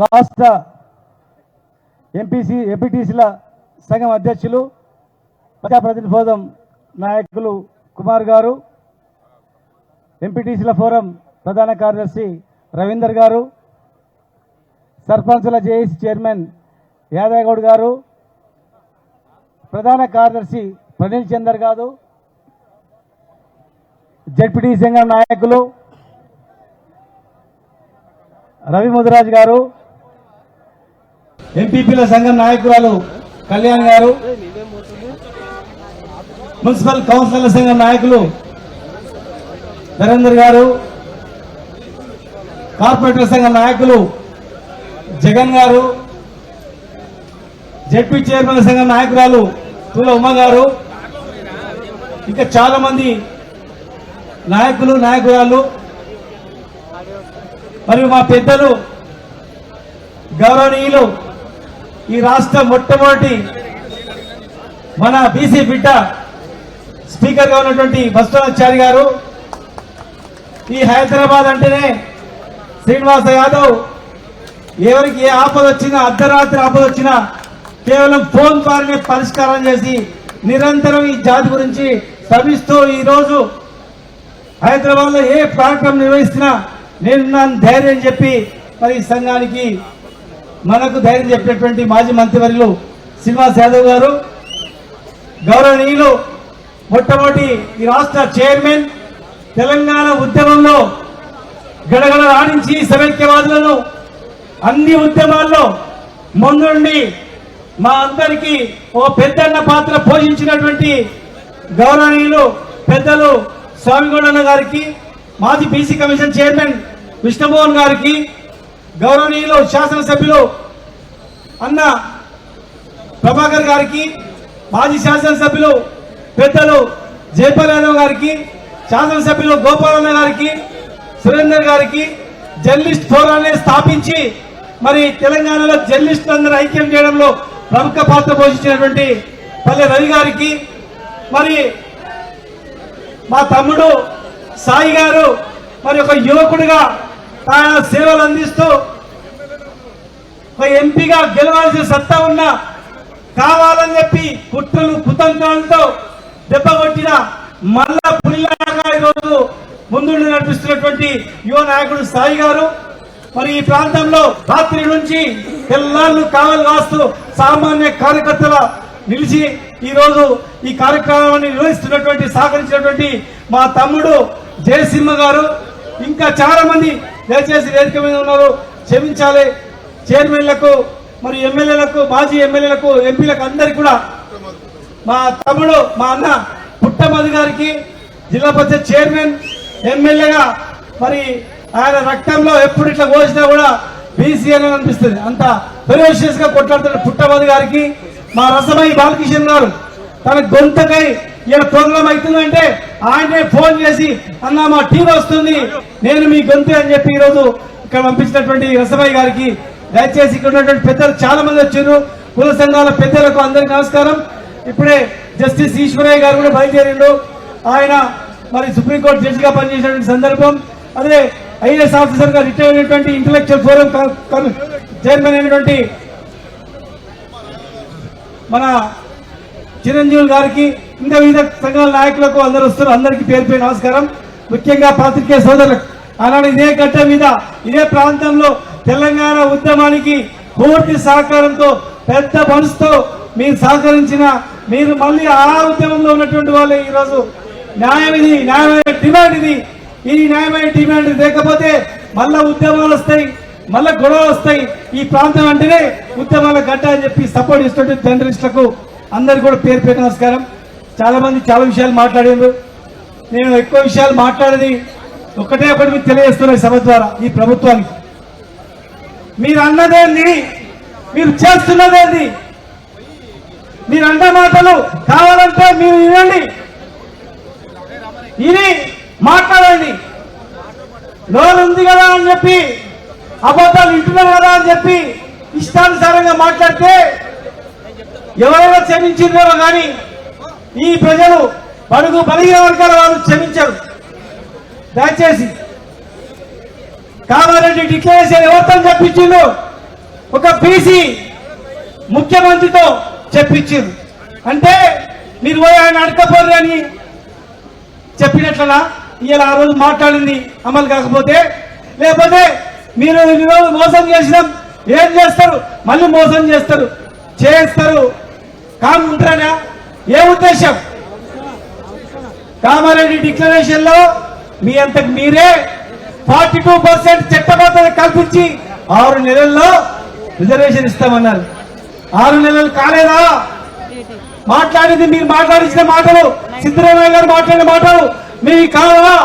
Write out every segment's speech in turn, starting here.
రాష్ట్ర ఎంపీటీసీల సంఘం అధ్యక్షులు ప్రజాప్రతినిధి ఫోరం నాయకులు కుమార్ గారు, ఎంపీటీసీల ఫోరం ప్రధాన కార్యదర్శి రవీందర్ గారు, సర్పంచుల జేఏసీ చైర్మన్ యాదయ్య గారు, ప్రధాన కార్యదర్శి ప్రణీల్ చందర్ గారు, జడ్పీటీ సంఘం నాయకులు రవి ముదిరాజ్ గారు, ఎంపీపీల సంఘం నాయకురాలు కళ్యాణ్ గారు, మున్సిపల్ కౌన్సిలర్ల సంఘం నాయకులు నరేందర్ గారు, కార్పొరేటర్ సంఘం నాయకులు జగన్ గారు, జడ్పీ చైర్మన్ సంఘం నాయకురాలు తుల ఉమ్మ గారు, ఇంకా చాలా మంది నాయకులు నాయకురాలు మరియు మా పెద్దలు గౌరవనీయులు ఈ రాష్ట్ర మొట్టమొదటి మన బీసీ బిడ్డ స్పీకర్ గా ఉన్నటువంటి బస్వనాచారి గారు, ఈ హైదరాబాద్ అంటేనే శ్రీనివాస యాదవ్ ఎవరికి ఏ ఆపద వచ్చినా అర్ధరాత్రి ఆపద వచ్చినా కేవలం ఫోన్ ద్వారానే పరిష్కారం చేసి నిరంతరం ఈ జాతి గురించి శ్రమిస్తూ ఈరోజు హైదరాబాద్ లో ఏ కార్యక్రమం నిర్వహిస్తున్నా నేను ధైర్యం చెప్పి మరి ఈ సంఘానికి మనకు ధైర్యం చెప్పినటువంటి మాజీ మంత్రివర్యులు శ్రీనివాస్ యాదవ్ గారు, గౌరవనీయులు మొట్టమొదటి ఈ రాష్ట్ర చైర్మన్, తెలంగాణ ఉద్యమంలో గడగడ రాణించి సమైక్యవాదులను అన్ని ఉద్యమాల్లో ముందుండి మా అందరికీ ఓ పెద్దన్న పాత్ర పోషించినటువంటి గౌరవనీయులు పెద్దలు స్వామిగౌడన్న గారికి, మాజీ బీసీ కమిషన్ చైర్మన్ విష్ణుమోహన్ గారికి, గౌరవనీయులు శాసనసభ్యులు అన్న ప్రభాకర్ గారికి, మాజీ శాసనసభ్యులు పెద్దలు జైపాల్ యాదవ్ గారికి, శాసనసభ్యులు గోపాలన్న గారికి, సురేందర్ గారికి, జర్నలిస్ట్ ఫోరాన్ని స్థాపించి మరి తెలంగాణలో జర్నలిస్టులందరూ ఐక్యం చేయడంలో ప్రముఖ పాత్ర పోషించినటువంటి పల్లె రవి గారికి, మరి మా తమ్ముడు సాయి గారు మరి ఒక యువకుడిగా ఆయన సేవలు అందిస్తూ ఒక ఎంపీగా గెలవాల్సిన సత్తా ఉన్న కావాలని చెప్పి కుట్రలు కుతంత్రాలతో దెబ్బకొట్టిన మళ్ళా పులిలాగా ఈరోజు ముందుండి నడిపిస్తున్నటువంటి యువ నాయకుడు సాయి గారు, మరి ఈ ప్రాంతంలో రాత్రి నుంచి తెల్లాళ్ళు కావలు కాస్తూ సామాన్య కార్యకర్తల నిలిచి ఈ రోజు ఈ కార్యక్రమాన్ని నిర్వహిస్తున్నటువంటి సహకరించినటువంటి మా తమ్ముడు జయసింహ గారు, ఇంకా చాలా మంది దయచేసి వేదిక మీద ఉన్నారు, క్షమించాలి. చైర్మన్లకు మరి ఎమ్మెల్యేలకు, మాజీ ఎమ్మెల్యేలకు, ఎంపీలకు అందరికీ కూడా మా తమ్ముడు మా అన్న పుట్టమది గారికి, జిల్లా పరిషత్ చైర్మన్, ఎమ్మెల్యేగా మరి ఆయన రక్తంలో ఎప్పుడు ఇట్లా కోసినా కూడా బీసీ అని అనిపిస్తుంది, అంత ఫెరోషియస్ గా కొట్లాడుతున్న పుట్టమది గారికి, మా రసమై బాలకిషన్ గారు తన గొంతకై ఇలా ప్రోగ్రామ్ అవుతుందంటే ఆయనే ఫోన్ చేసి అన్న మా టీం వస్తుంది, నేను మీ గొంతు అని చెప్పి ఈరోజు ఇక్కడ పంపించినటువంటి రసమయ్య గారికి, దయచేసి ఇక్కడ ఉన్నటువంటి పెద్దలు చాలా మంది వచ్చారు, కుల సంఘాల పెద్దలకు అందరికీ నమస్కారం. ఇప్పుడే జస్టిస్ ఈశ్వరయ్య గారు కూడా బయలుదేరిండు, ఆయన మరి సుప్రీంకోర్టు జడ్జిగా పనిచేసినటువంటి సందర్భం, అదే ఐఏఎస్ ఆఫీసర్ గా రిటైర్ అయినటువంటి ఇంటలెక్చువల్ ఫోరం చైర్మన్ అయినటువంటి మన చిరంజీవి గారికి, ఇంకా వివిధ సంఘాల నాయకులకు అందరూ వస్తారు, అందరికీ పేరు పేరు నమస్కారం. ముఖ్యంగా పాత్రికేయ సోదరులకు, అలానే ఇదే గడ్డ మీద ఇదే ప్రాంతంలో తెలంగాణ ఉద్యమానికి పూర్తి సహకారంతో పెద్ద మనసుతో మీరు సహకరించిన మీరు మళ్ళీ ఆ ఉద్యమంలో ఉన్నటువంటి వాళ్ళే ఈరోజు న్యాయం ఇది, న్యాయమైన డిమాండ్ ఇది, ఈ న్యాయమైన డిమాండ్ లేకపోతే మళ్ళా ఉద్యమాలు వస్తాయి, మళ్ళా గొడవలు వస్తాయి. ఈ ప్రాంతం అంటేనే ఉద్యమాల గడ్డ అని చెప్పి సపోర్ట్ ఇస్తుంటే జర్నలిస్టులకు అందరు కూడా పేరు పేరు నమస్కారం. చాలా మంది చాలా విషయాలు మాట్లాడారు, నేను ఎక్కువ విషయాలు మాట్లాడేది ఒకటి మీకు తెలియజేస్తున్నాను సభ ద్వారా. ఈ ప్రభుత్వానికి మీరు అన్నదేంది, మీరు చేస్తున్నదేంది, మీరు అన్న మాటలు కావాలంటే మీరు వినండి, ఇది మాట్లాడండి. నోరు ఉంది కదా అని చెప్పి, అబద్ధాలు వింటున్నారు కదా అని చెప్పి ఇష్టానుసారంగా మాట్లాడితే ఎవరైనా క్షమించిందో కానీ ఈ ప్రజలు బడుగు బలహీన వర్గాల వాళ్ళు క్షమించరు. దయచేసి కామారెడ్డి డిక్లరేషన్ ఎవరితో చెప్పించిండు, ఒక బీసీ ముఖ్యమంత్రితో చెప్పించారు అంటే మీరు పోయి ఆయన అడకపోరు అని చెప్పినట్లనా ఇలా ఆ రోజు మాట్లాడింది అమలు కాకపోతే లేకపోతే మీరు ఈరోజు మోసం చేసినాం ఏం చేస్తారు మళ్ళీ మోసం చేస్తారు కాముంటారా ఏ ఉద్దేశం కామారెడ్డి డిక్లరేషన్ లో మీ అంతకు మీరే 42% చట్టబద్ధత కల్పించి 6 నెలల్లో రిజర్వేషన్ ఇస్తామన్నారు 6 నెలలు కాలేదా మాట్లాడింది మీరు మాట్లాడించిన మాటలు సిద్ధరామయ్య గారు మాట్లాడిన మాటలు మీకు కావాలా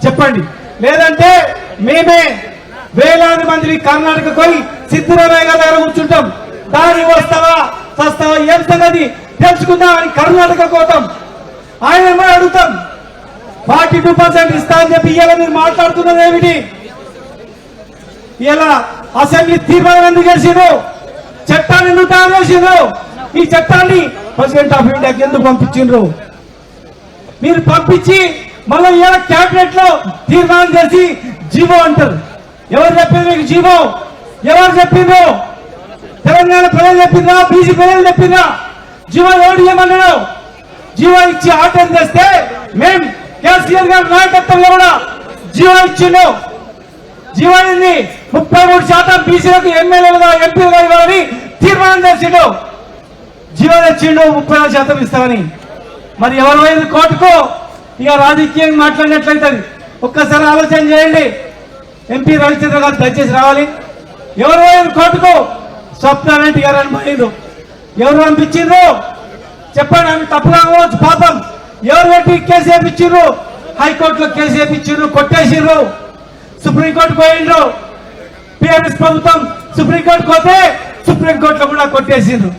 చెప్పండి లేదంటే మేమే వేలాది మందిని కర్ణాటక పోయి సిద్ధరామయ్య గారి దగ్గర కూర్చుంటాం దారి వస్తావా చస్తావా ఏం సంగతి తెలుసుకుందాం అని కర్ణాటక కోతాం ఆయన ఏమో అడుగుతాం 42% ఇస్తా అని చెప్పి ఇలా మీరు మాట్లాడుతున్నది ఏమిటి ఇలా అసెంబ్లీ తీర్మానం ఎందుకు చేసిండ్రు చట్టాన్ని ఎందుకు తయారు చేసిండ్రు ఈ చట్టాన్ని ప్రెసిడెంట్ ఆఫ్ ఇండియాకి ఎందుకు పంపించిండ్రు మీరు పంపించి మళ్ళీ ఇలా క్యాబినెట్ లో తీర్మానం చేసి జీవో అంటారు ఎవరు చెప్పిండ్రు మీకు జీవో ఎవరు చెప్పిండ్రు తెలంగాణ ప్రజలు చెప్పిందా బీసీ ప్రజలు చెప్పిందా జీవో ఎవరు ఏమన్నాడు జీవో ఇచ్చి ఆర్డర్ చేస్తే మేం కేసీఆర్ గారి నాయకత్వంలో కూడా జీవో ఇచ్చిండు జీవో అయింది 33% బీసీలకు ఎమ్మెల్యేలుగా ఎంపీలుగా ఇవ్వాలని తీర్మానం చేసిండు జీవో తెచ్చిండు 34% ఇస్తామని మరి ఎవరు పోయింది కోర్టుకు ఇక రాజకీయంగా మాట్లాడినట్లయితుంది ఒక్కసారి ఆలోచన చేయండి ఎంపీ రవిచంద్ర గారు దయచేసి రావాలి ఎవరు పోయింది కోర్టుకు స్వప్నారెడ్డి గారు అని పోయిండు ఎవరు పంపించిండ్రు చెప్పండి ఆమె తప్పుగా అవ్వచ్చు పాపం ఎవరు పెట్టి కేసు వేయించారు హైకోర్టులో కేసు వేయించారు కొట్టేసారు సుప్రీంకోర్టు పోయిండ్రు టీఆర్ఎస్ ప్రభుత్వం సుప్రీంకోర్టుకు పోతే సుప్రీంకోర్టులో కూడా కొట్టేసిండ్రు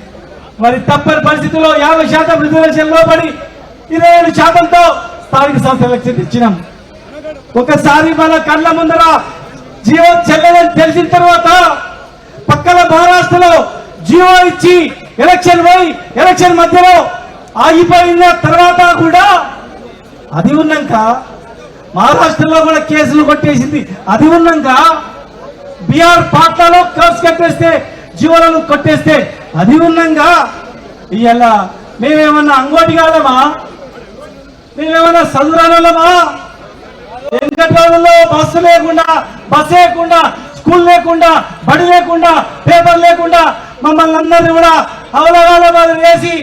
మరి తప్పని పరిస్థితుల్లో 50% రిజర్వేషన్ లోబడి 27%తో స్థానిక సంస్థ ఎలక్షన్ ఇచ్చినాం ఒకసారి మన కళ్ళ ముందర జీవో చెల్లదని తెలిసిన తర్వాత పక్కన మహారాష్ట్రలో జీవో ఇచ్చి ఎలక్షన్ మధ్యలో ఆగిపోయిన తర్వాత కూడా అది ఉన్నాక మహారాష్ట్రలో కూడా కేసులు కొట్టేసింది అది ఉన్నాక బీహార్ పాట్నాలో కేసు కట్టేస్తే జీవోలను కొట్టేస్తే అది ఉన్నాక ఇవాళ మేమేమన్నా అంగోటి కాదమా మేమేమన్నా చదువురానోళ్ళమా వెంకటరావులో బస్సు లేకుండా స్కూల్ లేకుండా బడి లేకుండా పేపర్ లేకుండా మమ్మల్ని అందరినీ కూడా అవగాహన వేసి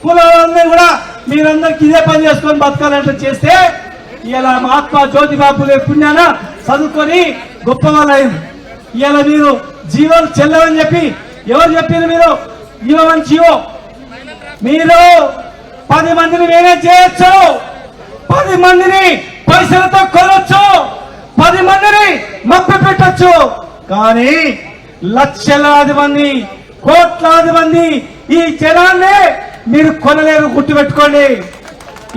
కులాలందరూ కూడా మీరందరికి ఇదే పని చేసుకొని బతకాలంటే చేస్తే ఇలా మహాత్మా జ్యోతిబాపులే పుణ్యాన చదువుకొని గొప్ప వాళ్ళైంది ఇలా మీరు జీవోలు చెల్లవని చెప్పి ఎవరు చెప్పారు మీరు జీవమని జీవో మీరు 10 మందిని మేనేజ్ చేయొచ్చు 10 మందిని పైసలతో కొనొచ్చు 10 మందిని మప్పి పెట్టచ్చు కానీ లక్షలాది మంది కోట్లాది మంది ఈ జనాన్ని మీరు కొనలేరు గుర్తుపెట్టుకోండి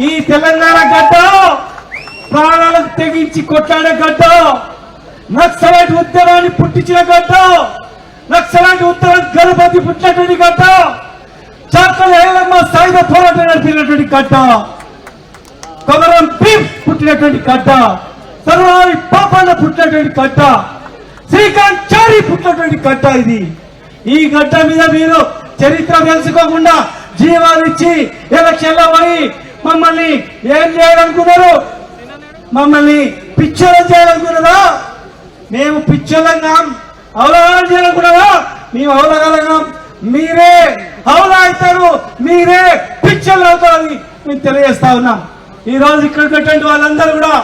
ఈ తెలంగాణ గడ్డ ప్రాణాలకు తెగించి కొట్లాడే గడ్డ నక్సలైట్ ఉద్యమాన్ని పుట్టించిన గడ్డ నక్సలైట్ ఉద్యమం గణపతి పుట్టినటువంటి గడ్డ చాకలి ఐలమ్మ సాయుధ పోరాటం నడిపినటువంటి గడ్డ కొమరం భీమ్ పుట్టినటువంటి గడ్డ సర్వాయి పాపన్న పుట్టినటువంటి గడ్డ శ్రీకాంత్ చారి పుట్టినటువంటి గడ్డ ఇది ఈ గడ్డ మీద మీరు చరిత్ర తెలుసుకోకుండా జీవాలు ఇచ్చి ఎలక్షన్లో పోయి మమ్మల్ని ఏం చేయాలనుకున్నారు మమ్మల్ని పిచ్చోళం చేయాలనుకున్నారా మేము పిచ్చోళంగా అవగాహన చేయాలనుకున్నారా మేము అవగాహన మీరే అవలా అవుతారు మీరే పిచ్చోళ్ళు అవుతారని మేము తెలియజేస్తా ఉన్నాం ఈ రోజు ఇక్కడ వాళ్ళందరూ కూడా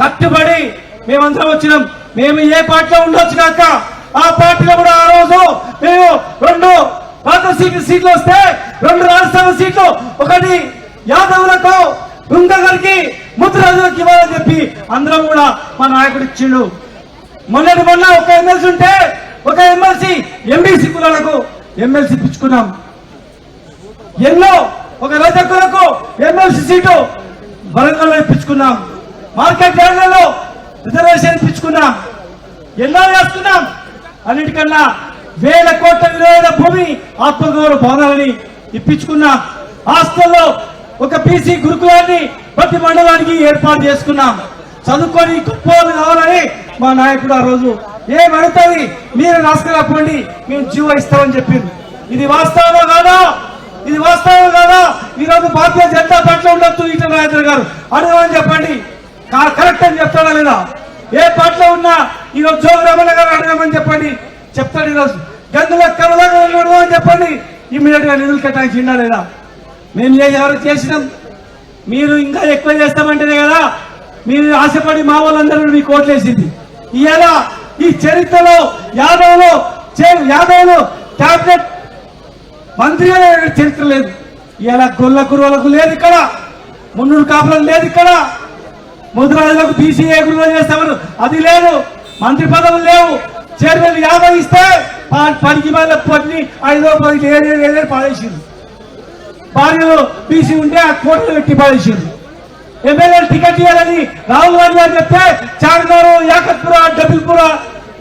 కట్టుబడి మేమందరం వచ్చినాం మేము ఏ పార్టీలో ఉండొచ్చు కాక ఆ పార్టీలో కూడా ఆ రోజు మేము 2 పాత సీట్లు వస్తే 2 రాజ్యసభ సీట్లు ఒకటి యాదవులకు గుండగరికి ముద్రాజులకు ఇవ్వాలని చెప్పి అందరం కూడా మా నాయకుడు ఇచ్చిండు మొన్న ఒక ఎమ్మెల్సీ ఉంటే ఒక ఎమ్మెల్సీ ఎంబీసీ కులాలకు ఎమ్మెల్సీ పిచ్చుకున్నాం ఎన్నో ఒక రైతులకు ఎమ్మెల్సీ సీటు వరంగల్లో ఇప్పించుకున్నాం మార్కెట్ యార్డ్లలో రిజర్వేషన్ ఇప్పించుకున్నాం ఎన్నో చేస్తున్నాం అన్నిటికన్నా 1000 కోట్ల విలువైన భూమి ఆత్మగౌరవ భవనాలని ఇప్పించుకున్నాం హాస్టల్లో ఒక బీసీ గురుకులాన్ని ప్రతి మండలానికి ఏర్పాటు చేసుకున్నాం చదువుకొని గొప్ప కావాలని మా నాయకుడు ఆ రోజు ఏం అడుగుతుంది మీరు రాసుకురాపోండి మేము జీవో ఇస్తామని చెప్పింది. ఇది వాస్తవమా కాదా? ఇది వాస్తవం కాదా? ఈరోజు భారతీయ జనతా పార్టీలో ఉండొచ్చు ఈటల రాజేంద్ర గారు, అడగమని చెప్పండి. కరెక్ట్ అని చెప్తాడా లేదా? ఏ పార్టీలో ఉన్నా ఈరోజు జోగి రమణ గారు అడగమని చెప్పండి, చెప్తాడు. ఈరోజు గందుల కమలాకర్ అడగమని చెప్పండి, ఇమ్మీడియట్ గా నిధులు కేటాయించిందా లేదా? మేము ఎవరు చేసినాం, మీరు ఇంకా ఎక్కువ చేస్తామంటేనే కదా మీరు ఆశపడి మా వాళ్ళందరూ మీకు ఓట్లేసింది. ఇవాళ ఈ చరిత్రలో యాదవ్లు క్యాబినెట్ మంత్రిగా చరిత్ర లేదు. ఇవాళ గొల్ల కురువలకు లేదు ఇక్కడ, మున్నూరు కాపులకు లేదు ఇక్కడ, ముద్రాజులకు బీసీఏ గురువులు చేస్తామని అది లేదు, మంత్రి పదవులు లేవు. చైర్మన్ 50 ఇస్తే 10కి మళ్ళీ 5 ఏదో పాడేసింది. భార్యలు బీసీ ఉంటే ఆ కోట్లు పెట్టి పాడేసింది. ఎమ్మెల్యే టికెట్ ఇవ్వాలని రాహుల్ గాంధీ గారు చెప్తే చార్మినార్, యాకత్పుర, డబుల్పుర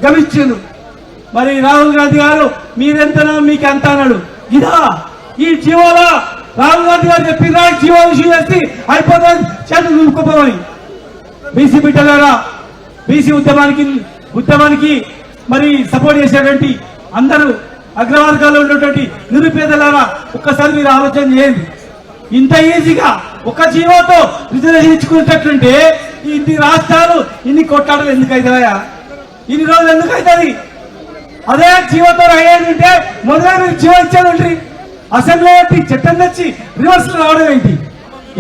గమనించిండు. మరి రాహుల్ గాంధీ గారు మీరెంతనో మీకు ఎంత అన్నాడు. ఇదా ఈ జీవోలో రాహుల్ గాంధీ గారు చెప్పిన జీవో ఇష్యూ చేసి అయిపోతుంది చేతులు దులుపుకోపోమని. బీసీ బిడ్డలారా, బీసీ ఉద్యమానికి మరి సపోర్ట్ చేసేటువంటి అందరూ అగ్రవర్గాల్లో ఉన్నటువంటి నిరుపేదలారా ఒక్కసారి మీరు ఆలోచన చేయండి. ఇంత ఈజీగా ఒక జీవోతో రిజర్వేషన్ ఇచ్చుకునేటట్లుంటే ఇన్ని రాష్ట్రాలు ఇన్ని కొట్లాటలు ఎందుకు అవుతాయా? ఇన్ని రోజులు ఎందుకు అవుతుంది? అదే జీవోతో అయ్యేది ఉంటే మొదలై మీరు జీవో ఇచ్చేది ఉంటుంది. అసెంబ్లీ చట్టం తెచ్చి రివర్స్ రావడం ఏంటి?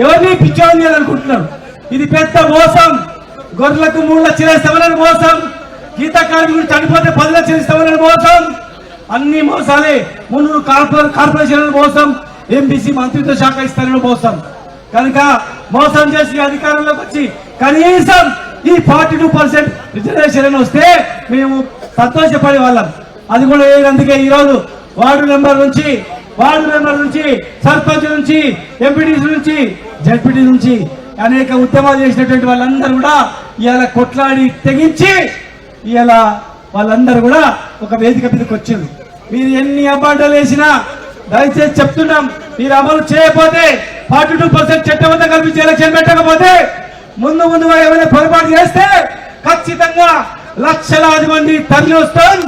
ఎవరిని పిచ్చోని చేయాలనుకుంటున్నారు? ఇది పెద్ద మోసం. గొర్రెలకు 3 లక్షలు ఇస్తామని మోసం, గీత కార్మికులు చనిపోతే 10 లక్షలు ఇస్తామని మోసం, అన్ని మోసాలే. మున్నూరు కార్పొరేషన్ మోసం, ఎంబీసీ మంత్రిత్వ శాఖ ఇస్తారని మోసం. కనుక మోసం చేసి అధికారంలోకి వచ్చి కనీసం ఈ 42% రిజర్వేషన్ వస్తే మేము సంతోషపడే వాళ్ళం. అది కూడా అందుకే ఈరోజు వార్డు మెంబర్ నుంచి సర్పంచ్ నుంచి ఎంపీటీసీ నుంచి జడ్పీటీ నుంచి అనేక ఉద్యమాలు చేసినటువంటి వాళ్ళందరూ కూడా ఇవాళ కొట్లాడి తెగించి ఇవాళ వాళ్ళందరూ కూడా ఒక వేదిక మీదకి వచ్చింది. మీరు ఎన్ని అబాండాలు వేసినా దయచేసి చెప్తున్నాం, మీరు అమలు చేయకపోతే 42% చట్టబద్ధంగా కల్పించి ఎలక్షన్ పెట్టకపోతే ముందు ఏమైనా పొరపాటు చేస్తే ఖచ్చితంగా లక్షలాది మంది తరలి వస్తాం,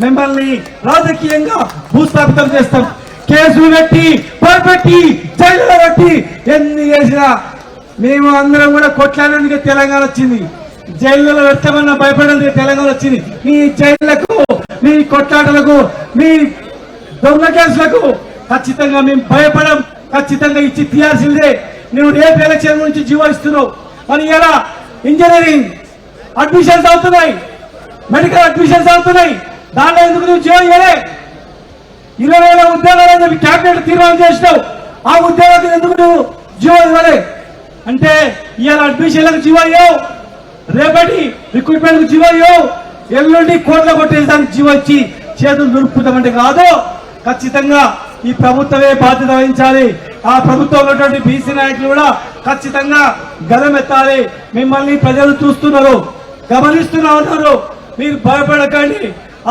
మిమ్మల్ని రాజకీయంగా భూస్థాపితం చేస్తాం. కేసులు పెట్టి పొరపెట్టి జైల్లో పెట్టి ఎన్ని చేసినా మేము అందరం కూడా కొట్లాడడానికి తెలంగాణ వచ్చింది. జైల్లో పెట్టమన్నా భయపడడానికి తెలంగాణ వచ్చింది. మీ జైళ్లకు, మీ కొట్లాటలకు, మీ దొంగ కేసులకు ఖచ్చితంగా మేము భయపడం. ఖచ్చితంగా ఇచ్చి తీయాల్సిందే. నువ్వు రేపు ఎలక్షన్ గురించి జీవిస్తున్నావు. మరి ఇలా ఇంజనీరింగ్ అడ్మిషన్స్ అవుతున్నాయి, మెడికల్ అడ్మిషన్స్ అవుతున్నాయి. దాంట్లో ఎందుకు నువ్వు జీవో ఇవ్వలే? 20,000 ఉద్యోగాలని చెప్పి క్యాబినెట్ తీర్మానం చేసినావు. ఆ ఉద్యోగాలకు ఎందుకు నువ్వు జీవో ఇవ్వలే? అంటే ఇవాళ అడ్మిషన్లకు జీవో ఇవ్వవు, రేపటి రిక్రూట్మెంట్ జీవో ఇవ్వవు, ఎల్లుండి కోట్ల కొట్టేదానికి జీవో ఇచ్చి చేతులు దులుపుతామంటే కాదు. ఖచ్చితంగా ఈ ప్రభుత్వమే బాధ్యత వహించాలి. ఆ ప్రభుత్వంలో ఉన్నటువంటి బీసీ నాయకులు కూడా ఖచ్చితంగా గలమెత్తాలి. మిమ్మల్ని ప్రజలు చూస్తున్నారు, గమనిస్తూనే ఉన్నారు. మీరు భయపడకండి.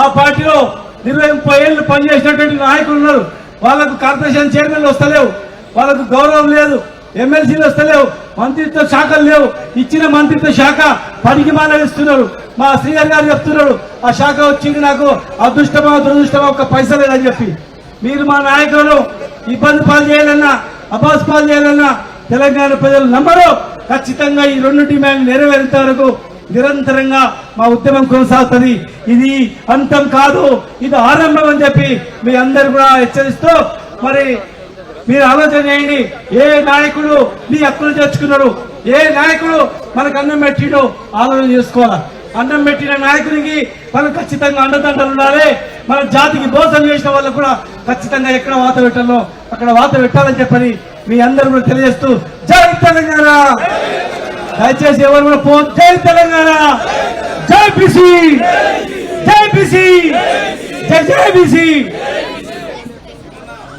ఆ పార్టీలో 20-30 ఏళ్ళు పనిచేసినటువంటి నాయకులు ఉన్నారు. వాళ్ళకు కార్పొరేషన్ చైర్మన్లు వస్తలేవు, వాళ్ళకు గౌరవం లేదు, ఎమ్మెల్సీలు వస్తలేవు, మంత్రిత్వ శాఖలు లేవు. ఇచ్చిన మంత్రిత్వ శాఖ పనికి మానేస్తున్నారు. మా శ్రీగారి గారు చెప్తున్నారు, ఆ శాఖ వచ్చింది నాకు అదృష్టమా దురదృష్టమా ఒక్క పైసా లేదని చెప్పి. మీరు మా నాయకులను ఇబ్బంది పాలు చేయాలన్నా, అబాస్ పాలు చేయాలన్నా తెలంగాణ ప్రజలు నమ్మరు. ఖచ్చితంగా ఈ 2 డిమాండ్లు నెరవేరేంత వరకు నిరంతరంగా మా ఉద్యమం కొనసాగుతుంది. ఇది అంతం కాదు, ఇది ఆరంభం అని చెప్పి మీ అందరు కూడా హెచ్చరిస్తూ, మరి మీరు ఆలోచన చేయండి. ఏ నాయకుడు మీ హక్కులు తెచ్చుకున్నారు, ఏ నాయకుడు మనకు అన్నం పెట్టిడో ఆలోచన చేసుకోవాలా. అన్నం పెట్టిన నాయకునికి మనం ఖచ్చితంగా అండదండలు ఉండాలి. మన జాతికి మోసం చేసిన వాళ్ళకు కూడా ఖచ్చితంగా ఎక్కడ వాత పెట్టాలో అక్కడ వాత పెట్టాలని చెప్పని మీ అందరూ కూడా తెలియజేస్తూ జై తెలంగాణ. దయచేసి ఎవరు కూడా ఫోన్ జై తెలంగాణ, జై బీసీ, జై బీసీ, జై జై బీసీ.